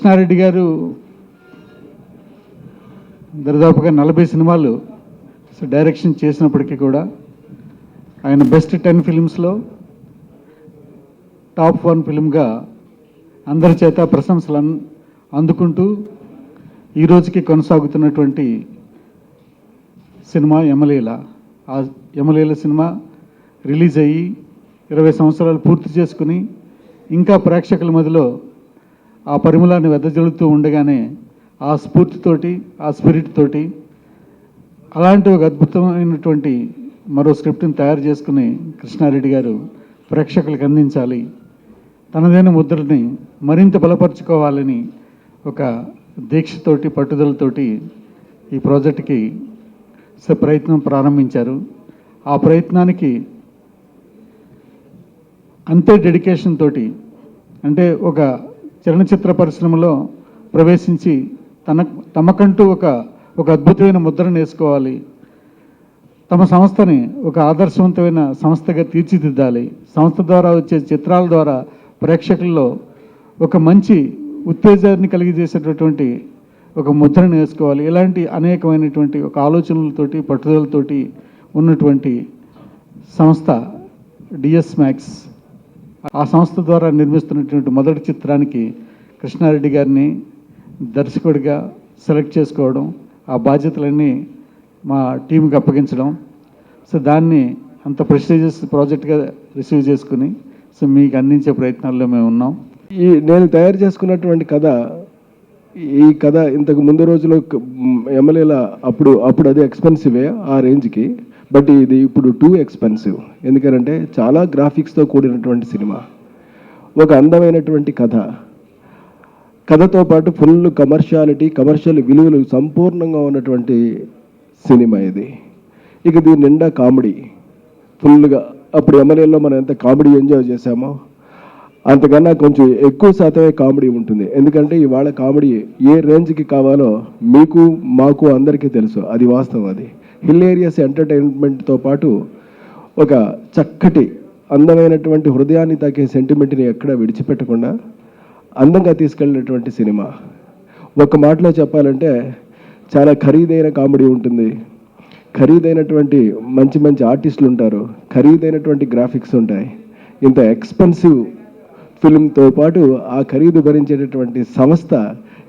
కృష్ణారెడ్డి గారు దాదాపుగా 40 సినిమాలు డైరెక్షన్ చేసినప్పటికీ కూడా ఆయన బెస్ట్ 10 ఫిల్మ్స్లో టాప్ 1 ఫిల్మ్గా అందరి చేత ప్రశంసలు అందుకుంటూ ఈ రోజుకి కొనసాగుతున్నటువంటి సినిమా యమలీల. ఆ యమలీల సినిమా రిలీజ్ అయ్యి 20 సంవత్సరాలు పూర్తి చేసుకుని ఇంకా ప్రేక్షకుల మధ్యలో ఆ పరిమళాన్ని వెదజల్లుతూ ఉండగానే ఆ స్ఫూర్తితోటి, ఆ స్పిరిట్ తోటి అలాంటి ఒక అద్భుతమైనటువంటి మరో స్క్రిప్ట్ని తయారు చేసుకుని కృష్ణారెడ్డి గారు ప్రేక్షకులకు అందించాలి, తనదైన ముద్రని మరింత బలపరుచుకోవాలని ఒక దీక్షతోటి, పట్టుదలతోటి ఈ ప్రాజెక్టుకి ప్రయత్నం ప్రారంభించారు. ఆ ప్రయత్నానికి అంతే డెడికేషన్ తోటి, అంటే ఒక చలనచిత్ర పరిశ్రమలో ప్రవేశించి తమకంటూ ఒక అద్భుతమైన ముద్రను వేసుకోవాలి, తమ సంస్థని ఒక ఆదర్శవంతమైన సంస్థగా తీర్చిదిద్దాలి, సంస్థ ద్వారా వచ్చే చిత్రాల ద్వారా ప్రేక్షకుల్లో ఒక మంచి ఉత్తేజాన్ని కలిగజేసేటటువంటి ఒక ముద్రను వేసుకోవాలి. ఇలాంటి అనేకమైనటువంటి ఒక ఆలోచనలతోటి, పట్టుదలతోటి ఉన్నటువంటి సంస్థ డిఎస్ మ్యాక్స్. ఆ సంస్థ ద్వారా నిర్మిస్తున్నటువంటి మొదటి చిత్రానికి కృష్ణారెడ్డి గారిని దర్శకుడిగా సెలెక్ట్ చేసుకోవడం, ఆ బాధ్యతలన్నీ మా టీంకి అప్పగించడం, దాన్ని అంత ప్రెస్టీజియస్ ప్రాజెక్ట్గా రిసీవ్ చేసుకుని మీకు అందించే ప్రయత్నాల్లో మేము ఉన్నాం. నేను తయారు చేసుకున్నటువంటి కథ, ఈ కథ ఇంతకు ముందు రోజులో ఎమ్మెల్యేల అప్పుడు అది ఎక్స్పెన్సివే ఆ రేంజ్కి, బట్ ఇది ఇప్పుడు టూ ఎక్స్పెన్సివ్. ఎందుకంటే చాలా గ్రాఫిక్స్తో కూడినటువంటి సినిమా, ఒక అందమైనటువంటి కథతో పాటు ఫుల్ కమర్షియల్ విలువలు సంపూర్ణంగా ఉన్నటువంటి సినిమా ఇది. ఇక దీని నిండా కామెడీ ఫుల్గా. అప్పుడు ఎమ్మెల్యేలో మనం ఎంత కామెడీ ఎంజాయ్ చేశామో అంతకన్నా కొంచెం ఎక్కువ శాతమే కామెడీ ఉంటుంది. ఎందుకంటే ఇవాళ కామెడీ ఏ రేంజ్కి కావాలో మీకు, మాకు అందరికీ తెలుసు, అది వాస్తవం. అది హిలేరియస్ ఎంటర్టైన్మెంట్తో పాటు ఒక చక్కటి అందమైనటువంటి హృదయాన్ని తాకే సెంటిమెంట్ని ఎక్కడ విడిచిపెట్టకుండా అందంగా తీసుకెళ్ళినటువంటి సినిమా. ఒక మాటలో చెప్పాలంటే చాలా ఖరీదైన కామెడీ ఉంటుంది, ఖరీదైనటువంటి మంచి మంచి ఆర్టిస్టులు ఉంటారు, ఖరీదైనటువంటి గ్రాఫిక్స్ ఉంటాయి. ఇంత ఎక్స్పెన్సివ్ ఫిల్మ్తో పాటు ఆ ఖరీదు భరించేటటువంటి సంస్థ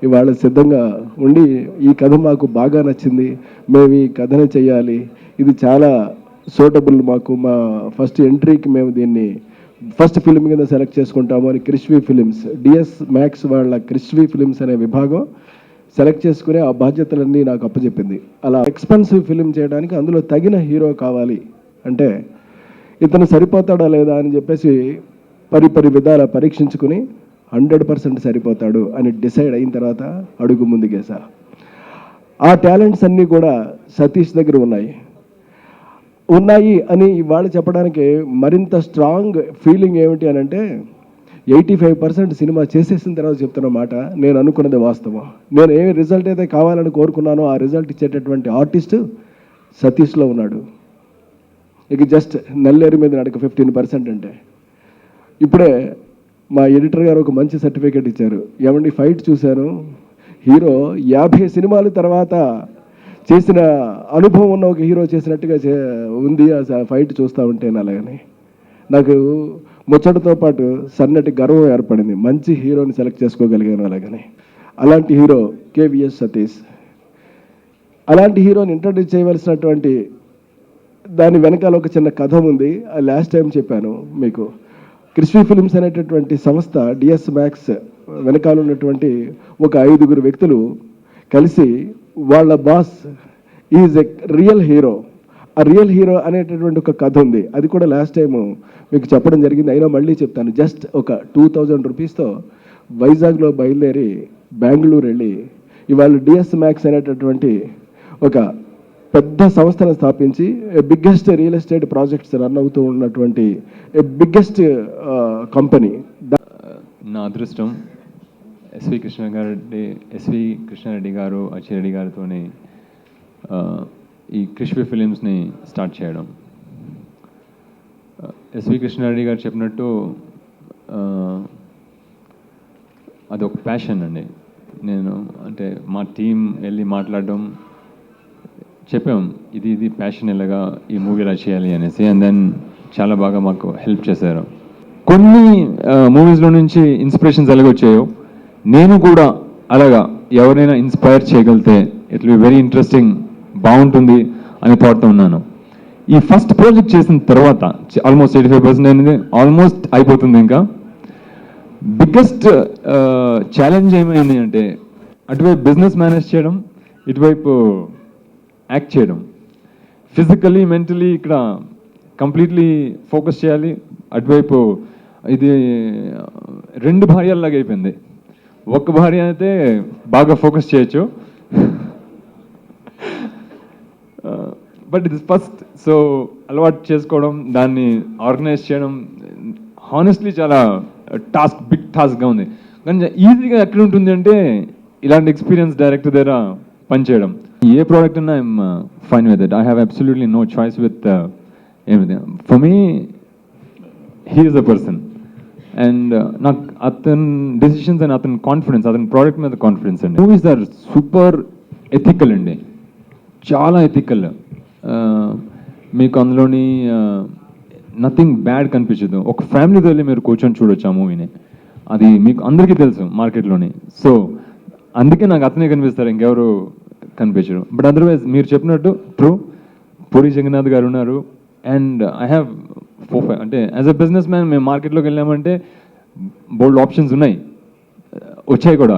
ఇవాళ సిద్ధంగా ఉండి ఈ కథ మాకు బాగా నచ్చింది, మేము ఈ కథని చేయాలి, ఇది చాలా సూటబుల్ మాకు, మా ఫస్ట్ ఎంట్రీకి మేము దీన్ని ఫస్ట్ ఫిల్మ్ కింద సెలెక్ట్ చేసుకుంటాము అని క్రిష్వీ ఫిలిమ్స్, డిఎస్ మ్యాక్స్ వాళ్ళ క్రిష్వీ ఫిలిమ్స్ అనే విభాగం సెలెక్ట్ చేసుకునే ఆ బాధ్యతలన్నీ నాకు అప్పచెప్పింది. అలా ఎక్స్పెన్సివ్ ఫిలిం చేయడానికి అందులో తగిన హీరో కావాలి అంటే ఇతను సరిపోతాడా లేదా అని చెప్పేసి పరిపరి విధాల పరీక్షించుకుని 100% సరిపోతాడు అని డిసైడ్ అయిన తర్వాత అడుగు ముందుకేసా. ఆ టాలెంట్స్ అన్నీ కూడా సతీష్ దగ్గర ఉన్నాయి అని ఇవాళ చెప్పడానికి మరింత స్ట్రాంగ్ ఫీలింగ్ ఏమిటి అని అంటే 85% సినిమా చేసేసిన తర్వాత చెప్తున్న మాట, నేను అనుకున్నది వాస్తవం. నేను ఏ రిజల్ట్ అయితే కావాలని కోరుకున్నానో ఆ రిజల్ట్ ఇచ్చేటటువంటి ఆర్టిస్ట్ సతీష్లో ఉన్నాడు. ఇక జస్ట్ నల్లేరు మీద నడక 15% అంటే. ఇప్పుడే మా ఎడిటర్ గారు ఒక మంచి సర్టిఫికేట్ ఇచ్చారు. ఏమండి ఫైట్ చూశాను, హీరో 50 సినిమాల తర్వాత చేసిన అనుభవం ఉన్న ఒక హీరో చేసినట్టుగా ఉంది ఆ ఫైట్ చూస్తూ ఉంటే. అలాగని నాకు ముచ్చటతో పాటు సన్నటి గర్వం ఏర్పడింది, మంచి హీరోని సెలెక్ట్ చేసుకోగలిగాను అలాగని. అలాంటి హీరో కేవీఎస్ సతీష్. అలాంటి హీరోని ఇంట్రడ్యూస్ చేయవలసినటువంటి దాని వెనకాల ఒక చిన్న కథ ఉంది, అది లాస్ట్ టైం చెప్పాను మీకు. క్రిష్వీ ఫిలిమ్స్ అనేటటువంటి సంస్థ డిఎస్ మ్యాక్స్ వెనకాల ఉన్నటువంటి ఒక 5గురు వ్యక్తులు కలిసి వాళ్ళ boss is a real hero, ఆ రియల్ హీరో అనేటటువంటి ఒక కథ ఉంది. అది కూడా లాస్ట్ టైము మీకు చెప్పడం జరిగింది, అయినా మళ్ళీ చెప్తాను. జస్ట్ ఒక 2000 రూపీస్తో వైజాగ్లో బయలుదేరి బెంగళూరు వెళ్ళి ఇవాళ డిఎస్ మ్యాక్స్ అనేటటువంటి ఒక పెద్ద సంస్థను స్థాపించి biggest real estate projects run అవుతూ ఉన్నటువంటి బిగ్గెస్ట్ కంపెనీ. నా అదృష్టం ఎస్వి కృష్ణారెడ్డి గారు, అచ్చిరెడ్డి గారితోని ఈ క్రిష్వీ ఫిలిమ్స్ని స్టార్ట్ చేయడం. ఎస్వి కృష్ణారెడ్డి గారు చెప్పినట్టు అదొక ప్యాషన్ అండి. నేను అంటే మా టీం వెళ్ళి మాట్లాడడం చెప్పాం, ఇది ప్యాషన్ ఇలాగా ఈ మూవీ ఇలా చేయాలి అనేసి. అండ్ దెన్ చాలా బాగా మాకు హెల్ప్ చేశారు. కొన్ని మూవీస్లో నుంచి ఇన్స్పిరేషన్స్ ఎలాగ వచ్చాయో నేను కూడా అలాగా ఎవరైనా ఇన్స్పైర్ చేయగలిగితే it will be very interesting, బాగుంటుంది అని థాట్తో ఉన్నాను. ఈ ఫస్ట్ ప్రాజెక్ట్ చేసిన తర్వాత ఆల్మోస్ట్ 85% అనేది ఆల్మోస్ట్ అయిపోతుంది. ఇంకా బిగ్గెస్ట్ ఛాలెంజ్ ఏమైంది అంటే అటువైపు బిజినెస్ మేనేజ్ చేయడం, ఇటువైపు యాక్ట్ చేయడం, ఫిజికలీ మెంటలీ ఇక్కడ కంప్లీట్లీ ఫోకస్ చేయాలి. అటువైపు ఇది 2 భార్యల్లాగా అయిపోయింది. ఒక్క భార్య అయితే బాగా ఫోకస్ చేయొచ్చు, బట్ ఇది ఫస్ట్. సో అలవాటు చేసుకోవడం, దాన్ని ఆర్గనైజ్ చేయడం హానెస్ట్లీ చాలా బిగ్ టాస్క్గా ఉంది. కానీ ఈజీగా ఎక్కడ ఉంటుంది అంటే ఇలాంటి ఎక్స్పీరియన్స్ డైరెక్టర్ దగ్గర పనిచేయడం. ఏ ప్రోడక్ట్ అన్నా I'm fine with it. I have absolutely no choice with everything. For me he is a person. And నాకు అతని డెసిషన్స్ అండ్ అతని కాన్ఫిడెన్స్, అతని ప్రోడక్ట్ మీద కాన్ఫిడెన్స్ అండి. మూవీస్ ఆర్ సూపర్ ఎథికల్ అండి, చాలా ఎథికల్. మీకు అందులోని నథింగ్ బ్యాడ్ కనిపించదు. ఒక ఫ్యామిలీతో వెళ్ళి మీరు కూర్చొని చూడొచ్చు ఆ మూవీని. అది మీకు అందరికీ తెలుసు మార్కెట్లోని. సో అందుకే నాకు అతనే కనిపిస్తారు, ఇంకెవరు కనిపించరు. బట్ అదర్వైజ్ మీరు చెప్పినట్టు ట్రూ, పూరి జగన్నాథ్ గారు ఉన్నారు. అండ్ ఐ హ్యావ్ 4-5 అంటే యాజ్ అ బిజినెస్ మ్యాన్ మేము మార్కెట్లోకి వెళ్ళామంటే బోల్డ్ ఆప్షన్స్ ఉన్నాయి, వచ్చాయి కూడా.